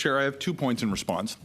Chair, I have 2 points in response.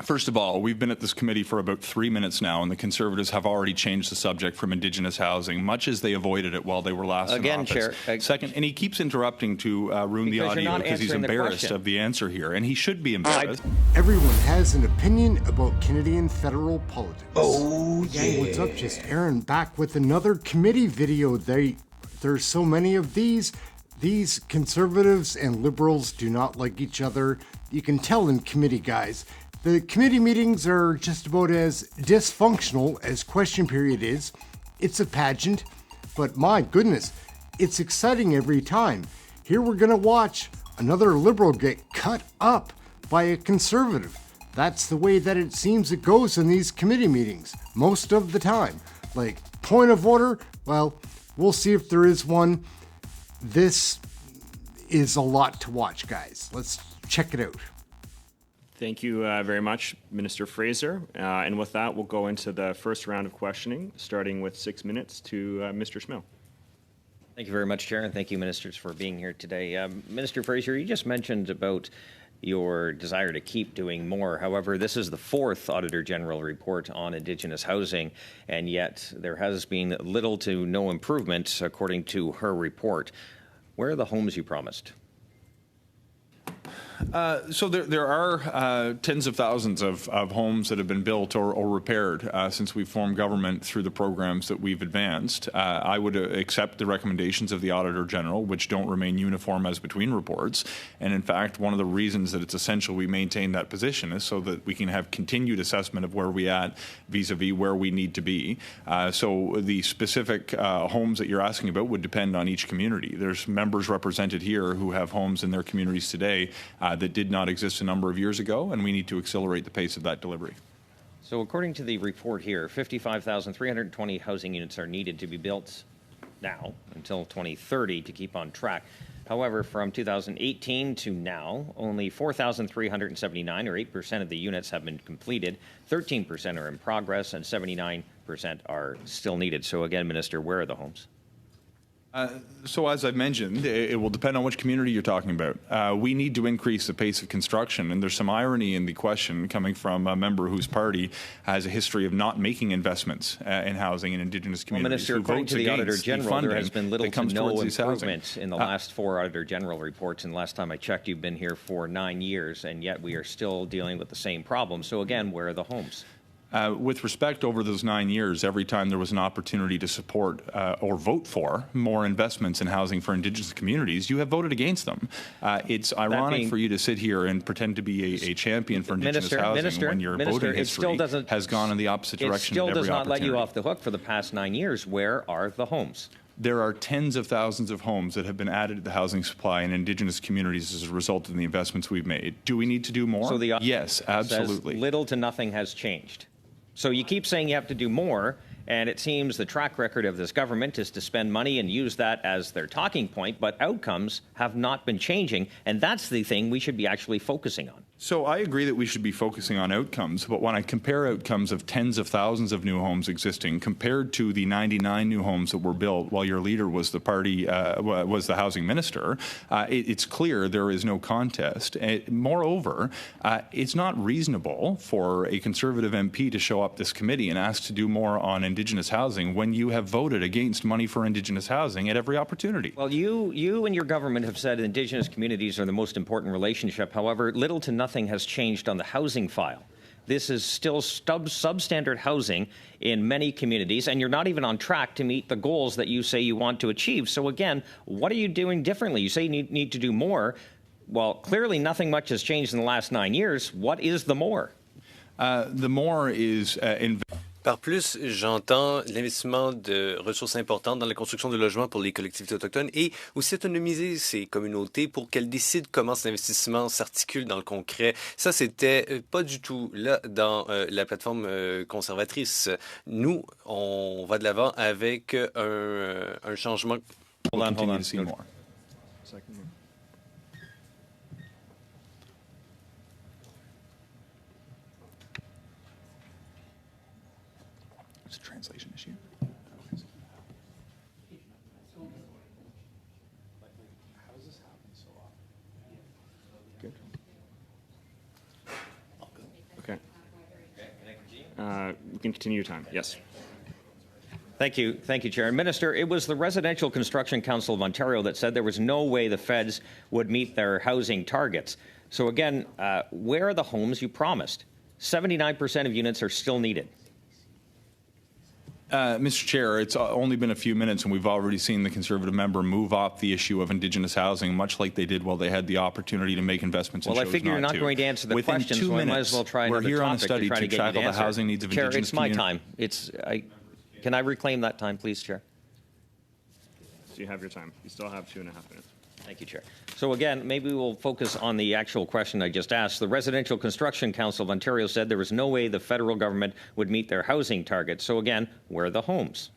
First of all, we've been at this committee for about 3 minutes now, and the Conservatives have already changed the subject from Indigenous housing, much as they avoided it while they were last in office. Chair. Second, and he keeps interrupting to ruin the audio because he's embarrassed of the answer here, and he should be embarrassed. Everyone has an opinion about Canadian federal politics. Oh, yeah. Hey, what's up? Just Aaron back with another committee video. There's so many of these. These Conservatives and Liberals do not like each other. You can tell in committee, guys. The committee meetings are just about as dysfunctional as question period is. It's a pageant, but my goodness, it's exciting every time. Here we're gonna watch another Liberal get cut up by a Conservative. That's the way that it seems it goes in these committee meetings, most of the time. Like, point of order, well, we'll see if there is one. This is a lot to watch, guys. Let's check it out. Thank you very much, Minister Fraser. And with that, we'll go into the first round of questioning, starting with 6 minutes to Mr. SCHMALE. Thank you very much, Chair, and thank you, Ministers, for being here today. Minister Fraser, you just mentioned about your desire to keep doing more. However, this is the 4th Auditor General report on Indigenous housing, and yet there has been little to no improvement, according to her report. Where are the homes you promised? So there are tens of thousands of homes that have been built or repaired since we formed government through the programs that we've advanced. I would accept the recommendations of the Auditor General, which don't remain uniform as between reports. And in fact, one of the reasons that it's essential we maintain that position is so that we can have continued assessment of where we at vis-a-vis where we need to be. So the specific homes that you're asking about would depend on each community. There's members represented here who have homes in their communities today that did not exist a number of years ago, and we need to accelerate the pace of that delivery. So according to the report here, 55,320 housing units are needed to be built now until 2030 to keep on track. However, from 2018 to now, only 4,379, or 8% of the units have been completed, 13% are in progress, and 79% are still needed. So again, Minister, where are the homes? So as I mentioned, it will depend on which community you're talking about. We need to increase the pace of construction, and there's some irony in the question coming from a member whose party has a history of not making investments in housing in Indigenous communities. Well, Minister, according to the Auditor General, there has been little to no improvement in the last 4 Auditor General reports, and last time I checked, you've been here for 9 years, and yet we are still dealing with the same problem. So again, where are the homes? With respect, over those 9 years, every time there was an opportunity to support or vote for more investments in housing for Indigenous communities, you have voted against them. It's ironic for you to sit here and pretend to be a champion for Indigenous housing when your voting history has gone in the opposite direction at every opportunity. It still does not let you off the hook for the past 9 years. Where are the homes? There are tens of thousands of homes that have been added to the housing supply in Indigenous communities as a result of the investments we've made. Do we need to do more? So yes, absolutely. Says little to nothing has changed. So you keep saying you have to do more, and it seems the track record of this government is to spend money and use that as their talking point, but outcomes have not been changing, and that's the thing we should be actually focusing on. So I agree that we should be focusing on outcomes, but when I compare outcomes of tens of thousands of new homes existing compared to the 99 new homes that were built while your leader was the housing minister, it's clear there is no contest. Moreover, it's not reasonable for a Conservative MP to show up this committee and ask to do more on Indigenous housing when you have voted against money for Indigenous housing at every opportunity. Well, you and your government have said Indigenous communities are the most important relationship. However, little to nothing has changed on the housing file. This is still substandard housing in many communities, and you're not even on track to meet the goals that you say you want to achieve. So again, what are you doing differently? You say you need to do more. Well, clearly nothing much has changed in the last 9 years. What is the more? The more is Par plus, j'entends l'investissement de ressources importantes dans la construction de logements pour les collectivités autochtones et aussi autonomiser ces communautés pour qu'elles décident comment cet investissement s'articule dans le concret. Ça, c'était pas du tout là dans la plateforme conservatrice. Nous, on va de l'avant avec un changement. Hold on. It's a translation issue. How does this happen so often? Good. You can continue your time. Yes. Thank you, Chair. And Minister, it was the Residential Construction Council of Ontario that said there was no way the feds would meet their housing targets. So again, where are the homes you promised? 79% of units are still needed. Mr. Chair, it's only been a few minutes and we've already seen the Conservative member move off the issue of Indigenous housing, much like they did while they had the opportunity to make investments and well, chose I figure you're not going to answer the Within question, 2 so minutes, I might as well try we're another here on a topic study try to get you tackle to the answer. housing needs of Chair, Indigenous it's my communities. time. Can I reclaim that time, please, Chair? So you have your time. You still have 2.5 minutes. Thank you, Chair. So again, maybe we'll focus on the actual question I just asked. The Residential Construction Council of Ontario said there was no way the federal government would meet their housing targets. So again, where are the homes?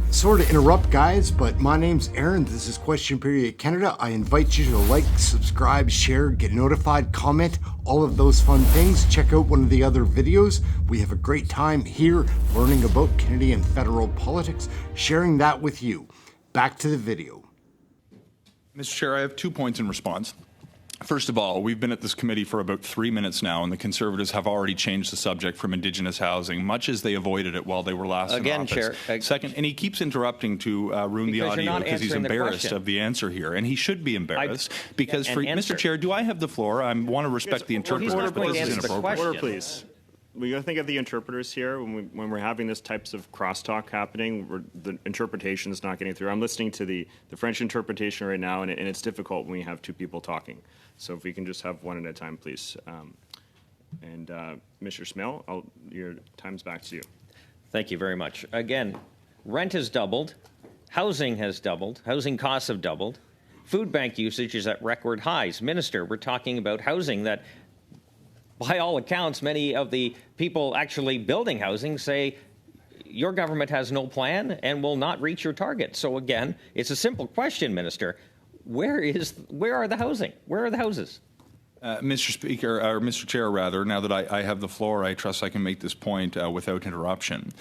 Sorry to interrupt, guys, but my name's Aaron. This is Question Period Canada. I invite you to like, subscribe, share, get notified, comment, all of those fun things. Check out one of the other videos. We have a great time here learning about Canadian federal politics, sharing that with you. Back to the video. Mr. Chair, I have 2 points in response. First of all, we've been at this committee for about 3 minutes now, and the Conservatives have already changed the subject from Indigenous housing, much as they avoided it while they were last in office. Chair. Second, and he keeps interrupting to ruin the audio because he's embarrassed of the answer here, and he should be embarrassed because, Mr. Chair, do I have the floor? I want to respect the interpreters, but this is inappropriate. Order, please. We got to think of the interpreters here when we're having this types of crosstalk happening. The interpretation is not getting through. I'm listening to the French interpretation right now, and it's difficult when we have two people talking. So if we can just have one at a time, please. Mr. SCHMALE, your time's back to you. Thank you very much. Again, rent has doubled, housing has doubled, housing costs have doubled, food bank usage is at record highs. Minister, we're talking about housing that, by all accounts, many of the people actually building housing say your government has no plan and will not reach your target. So again, it's a simple question, Minister. Where are the housing? Where are the houses? Mr. Speaker, or Mr. Chair, rather, now that I have the floor, I trust I can make this point without interruption.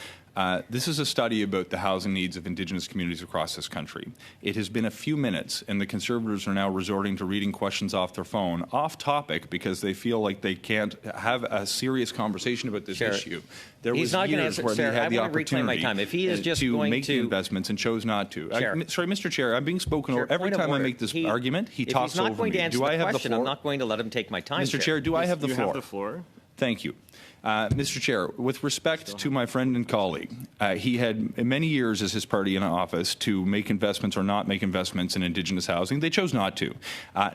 This is a study about the housing needs of Indigenous communities across this country. It has been a few minutes, and the Conservatives are now resorting to reading questions off their phone, off topic, because they feel like they can't have a serious conversation about this issue. There was years where they had the opportunity to make the investments and chose not to. Sorry, Mr. Chair, I'm being spoken over. Every time I make this argument, he talks over me. Do I have the floor? I'm not going to let him take my time, Mr. Chair, do I have the floor? You have the floor. Thank you. Mr. Chair, with respect to my friend and colleague, he had many years as his party in office to make investments or not make investments in Indigenous housing. They chose not to.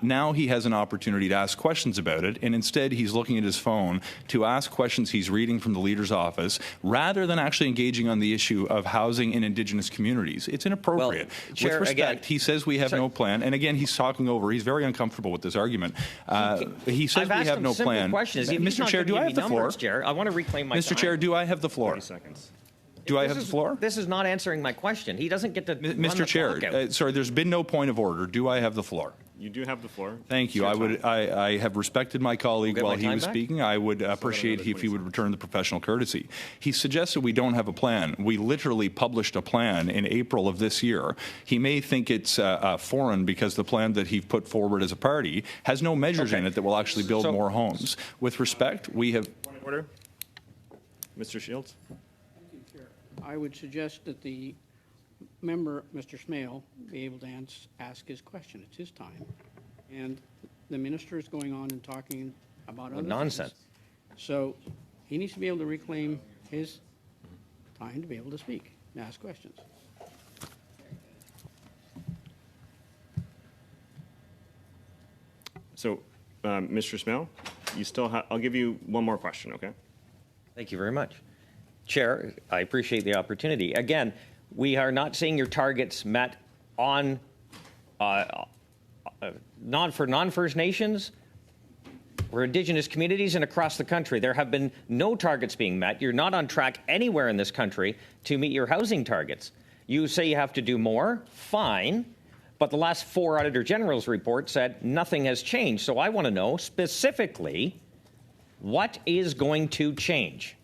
Now he has an opportunity to ask questions about it, and instead he's looking at his phone to ask questions he's reading from the leader's office, rather than actually engaging on the issue of housing in Indigenous communities. It's inappropriate. Well, Chair, with respect, again, he says we have no plan, and again, he's talking over. He's very uncomfortable with this argument. He says we have no plan. Mr. Chair, do I have the floor? Chair, I want to reclaim my time. Mr. Chair, do I have the floor? 30 seconds. Do I have the floor? This is not answering my question. He doesn't get to Mr. Chair, sorry, there's been no point of order. Do I have the floor? You do have the floor. Thank you. I have respected my colleague while he was speaking. I would appreciate if he would return the professional courtesy. He suggested we don't have a plan. We literally published a plan in April of this year. He may think it's foreign because the plan that he put forward as a party has no measures in it that will actually build more homes. With respect, we have... Point of order. Mr. Shields. I would suggest that the member, Mr. SCHMALE, be able to ask his question. It's his time. And the minister is going on and talking about other nonsense. things. So he needs to be able to reclaim his time to be able to speak and ask questions. So, Mr. SCHMALE, you still have, I'll give you one more question, okay? Thank you very much. Chair, I appreciate the opportunity. Again, we are not seeing your targets met on for non-First Nations, for Indigenous communities, and across the country. There have been no targets being met. You're not on track anywhere in this country to meet your housing targets. You say you have to do more, fine, but the last 4 Auditor General's report said nothing has changed. So I want to know specifically what is going to change.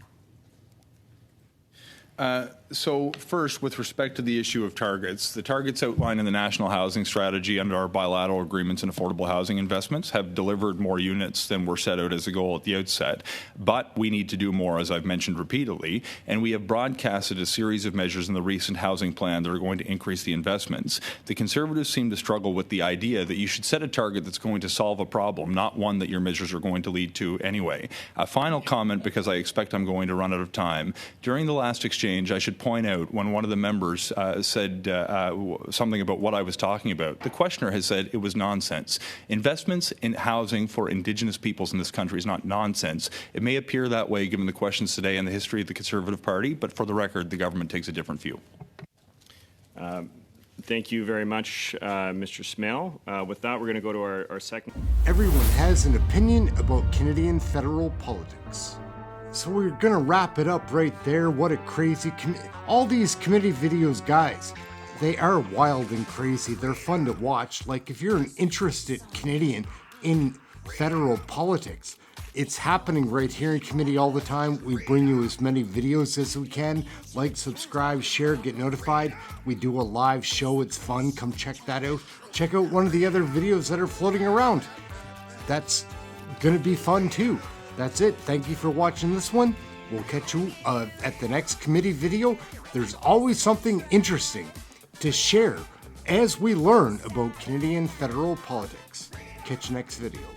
So first, with respect to the issue of targets, the targets outlined in the National Housing Strategy under our bilateral agreements and affordable housing investments have delivered more units than were set out as a goal at the outset. But we need to do more, as I've mentioned repeatedly, and we have broadcasted a series of measures in the recent housing plan that are going to increase the investments. The Conservatives seem to struggle with the idea that you should set a target that's going to solve a problem, not one that your measures are going to lead to anyway. A final comment, because I expect I'm going to run out of time. During the last exchange, I should point out when one of the members said something about what I was talking about, the questioner has said it was nonsense. Investments in housing for Indigenous peoples in this country is not nonsense. It may appear that way given the questions today and the history of the Conservative Party, but for the record, the government takes a different view. Thank you very much, Mr. SCHMALE. With that, we're going to go to our second. Everyone has an opinion about Canadian federal politics. So we're gonna wrap it up right there. What a crazy all these committee videos, guys, they are wild and crazy. They're fun to watch. Like, if you're an interested Canadian in federal politics, it's happening right here in committee all the time. We bring you as many videos as we can. Like, subscribe, share, get notified. We do a live show. It's fun. Come check that out. Check out one of the other videos that are floating around. That's gonna be fun too. That's it. Thank you for watching this one. We'll catch you at the next committee video. There's always something interesting to share as we learn about Canadian federal politics. Catch you next video.